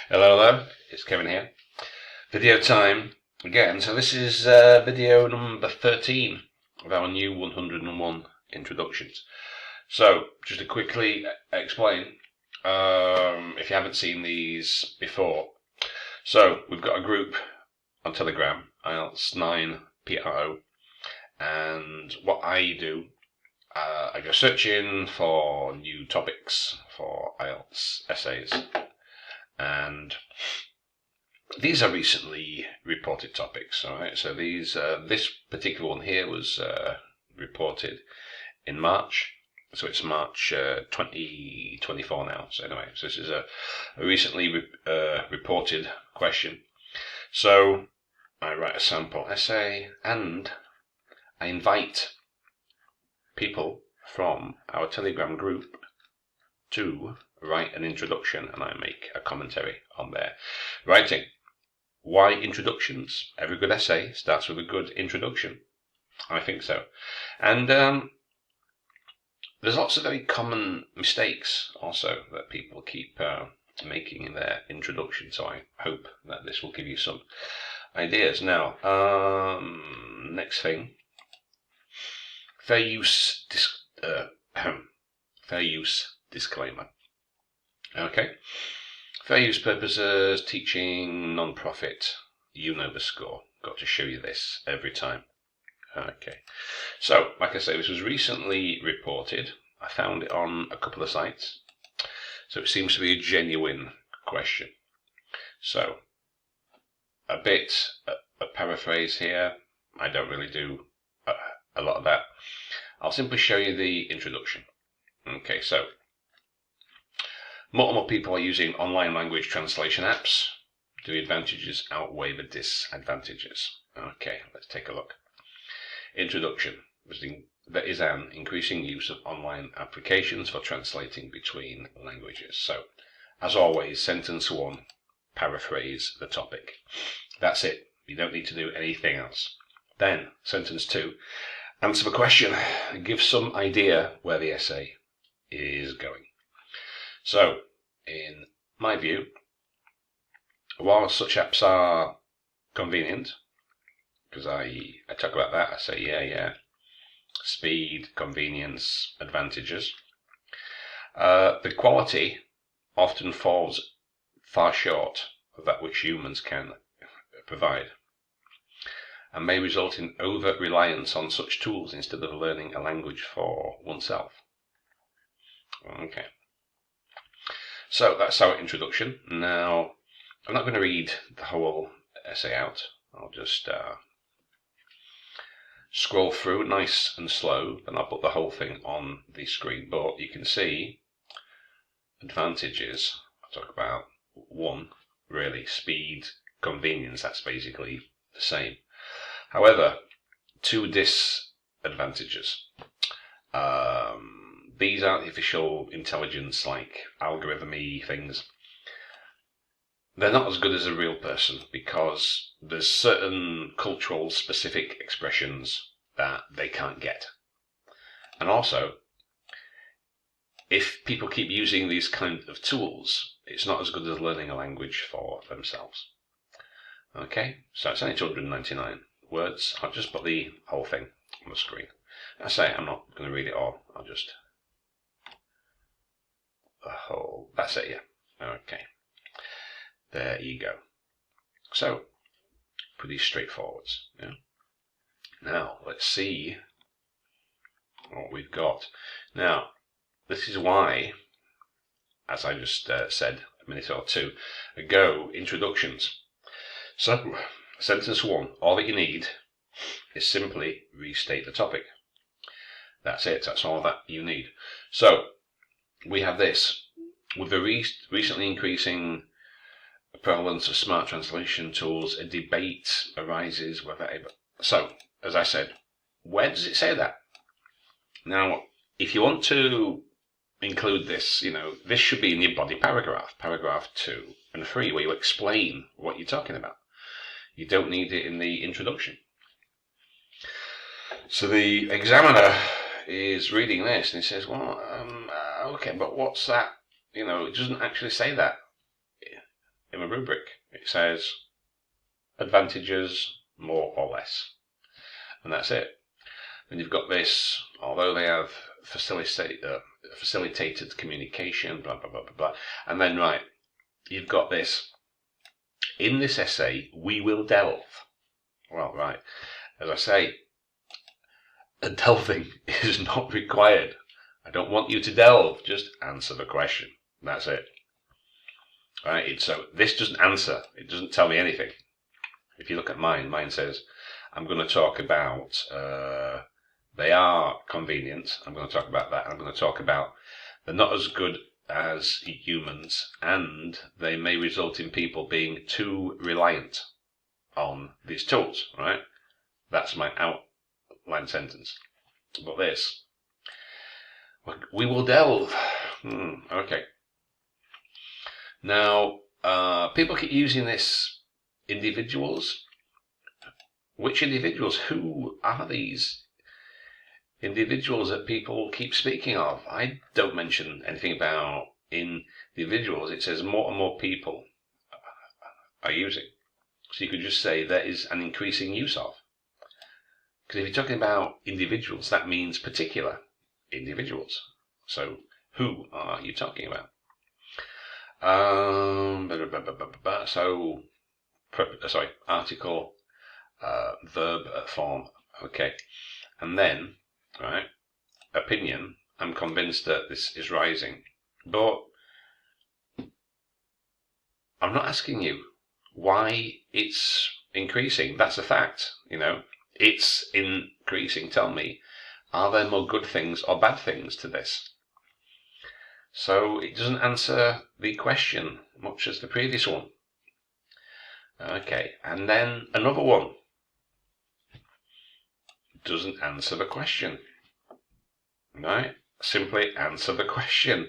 Hello, it's Kevin here. Video time again. So this is video number 13 of our new 101 introductions. So just to quickly explain, if you haven't seen these before. So we've got a group on Telegram, IELTS 9 PRO, and what I do, I go searching for new topics for IELTS essays, and these are recently reported topics. All right, so these this particular one here was reported in March, so it's March 2024 now. So anyway, so this is a recently reported question. So I write a sample essay and I invite people from our Telegram group to write an introduction, and I make a commentary on their writing. Why introductions? Every good essay starts with a good introduction. I think so. And there's lots of very common mistakes also that people keep making in their introduction, so I hope that this will give you some ideas. Now, next thing, fair use disclaimer. Okay. Fair use purposes, teaching, non-profit, you know the score. Got to show you this every time. Okay. So, like I say, this was recently reported. I found it on a couple of sites. So it seems to be a genuine question. So, a paraphrase here. I don't really do a lot of that. I'll simply show you the introduction. Okay, so more and more people are using online language translation apps. Do the advantages outweigh the disadvantages? Okay, let's take a look. Introduction. There is an increasing use of online applications for translating between languages. So, as always, sentence 1, paraphrase the topic. That's it. You don't need to do anything else. Then, sentence 2, answer the question. Give some idea where the essay is going. So, in my view, while such apps are convenient, because I talk about that, I say, yeah, speed, convenience, advantages, the quality often falls far short of that which humans can provide, and may result in over-reliance on such tools instead of learning a language for oneself. Okay. So that's our introduction. Now, I'm not going to read the whole essay out. I'll just scroll through nice and slow, and I'll put the whole thing on the screen. But you can see advantages. I'll talk about 1, really, speed, convenience. That's basically the same. However, 2 disadvantages. These artificial intelligence, like algorithm-y things, they're not as good as a real person because there's certain cultural specific expressions that they can't get. And also, if people keep using these kind of tools, it's not as good as learning a language for themselves. Okay, so it's only 299 words. I'll just put the whole thing on the screen. I say I'm not going to read it all. I'll just the whole. That's it, yeah. Okay. There you go. So, pretty straightforward. Yeah. Now, let's see what we've got. Now, this is why, as I just said a minute or 2 ago, introductions. So, sentence 1, all that you need is simply restate the topic. That's it, that's all that you need. So, we have this. With the recently increasing prevalence of smart translation tools, a debate arises whether... So, as I said, where does it say that? Now, if you want to include this, this should be in your body paragraph 2 and 3, where you explain what you're talking about. You don't need it in the introduction. So the examiner is reading this and he says, well, okay, but what's that? It doesn't actually say that in a rubric. It says advantages, more or less. And that's it. Then you've got this, although they have facilitated communication, blah, blah, blah, blah, blah. And then, right, you've got this. In this essay, we will delve. Well, right, as I say, a delving is not required. I don't want you to delve, just answer the question. That's it. Right, so this doesn't answer, it doesn't tell me anything. If you look at mine says, I'm going to talk about, they are convenient, I'm going to talk about that, I'm going to talk about they're not as good as humans, and they may result in people being too reliant on these tools, right? That's my outline sentence. But this, we will delve. Okay. Now, people keep using this individuals. Which individuals? Who are these individuals that people keep speaking of? I don't mention anything about individuals. It says more and more people are using. So you could just say there is an increasing use of. Because if you're talking about individuals, that means particular individuals. So who are you talking about? So, article, verb form. Okay. And then, right, opinion. I'm convinced that this is rising. But I'm not asking you why it's increasing. That's a fact, It's increasing. Tell me, are there more good things or bad things to this? So it doesn't answer the question much as the previous one. Okay, and then another one doesn't answer the question. Right? Simply answer the question.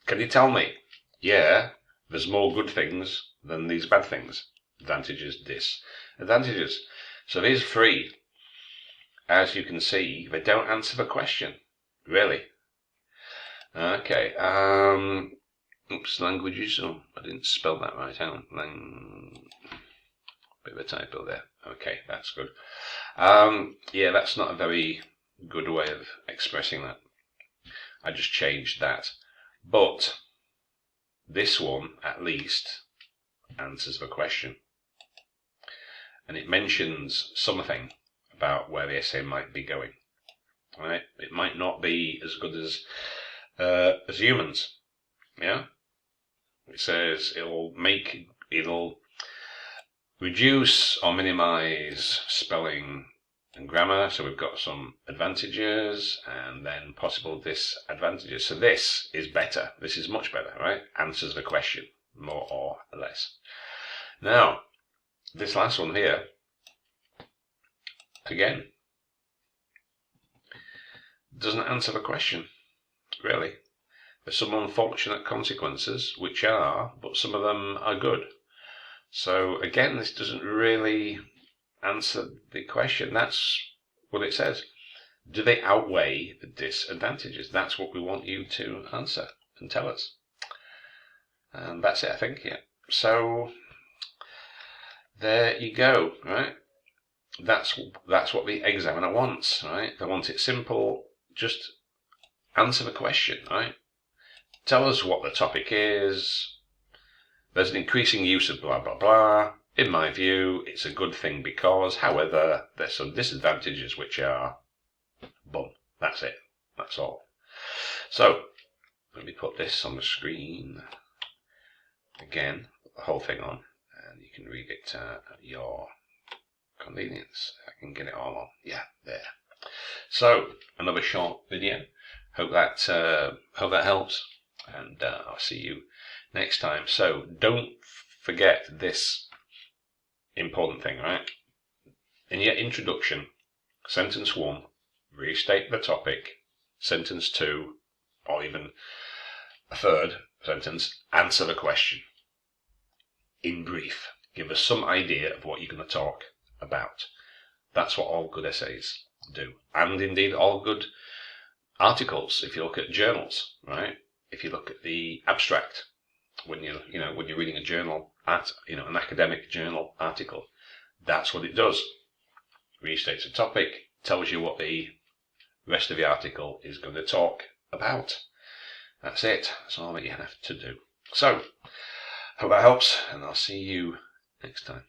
Can you tell me? Yeah, there's more good things than these bad things. Advantages, disadvantages. So these three, as you can see, they don't answer the question. Really. Okay. Oops, languages. Oh, I didn't spell that right out. Bit of a typo there. Okay, that's good. Yeah, that's not a very good way of expressing that. I just changed that. But this one, at least, answers the question. And it mentions something about where the essay might be going. Right? It might not be as good as humans. Yeah? It says it'll reduce or minimize spelling and grammar. So we've got some advantages and then possible disadvantages. So this is better. This is much better, right? Answers the question, more or less. Now, this last one here, again, doesn't answer the question, really. There's some unfortunate consequences, which but some of them are good. So again, this doesn't really answer the question. That's what it says. Do they outweigh the disadvantages? That's what we want you to answer and tell us. And that's it, I think, yeah. So there you go, right? That's what the examiner wants, right? They want it simple. Just answer the question, right? Tell us what the topic is. There's an increasing use of blah, blah, blah. In my view, it's a good thing because, however, there's some disadvantages which are, boom, that's it. That's all. So, let me put this on the screen again, put the whole thing on, and you can read it at your convenience. I can get it all on. Yeah, there. So, another short video. Hope that helps, and I'll see you next time. So, don't forget this important thing, right? In your introduction, sentence 1, restate the topic. Sentence 2, or even a third sentence, answer the question. In brief, give us some idea of what you're going to talk about. That's what all good essays do, and indeed all good articles. If you look at journals, right? If you look at the abstract, when you're reading a journal an academic journal article. That's what it does. Restates a topic, tells you what the rest of the article is going to talk about. That's it. That's all that you have to do. So, hope that helps, and I'll see you next time.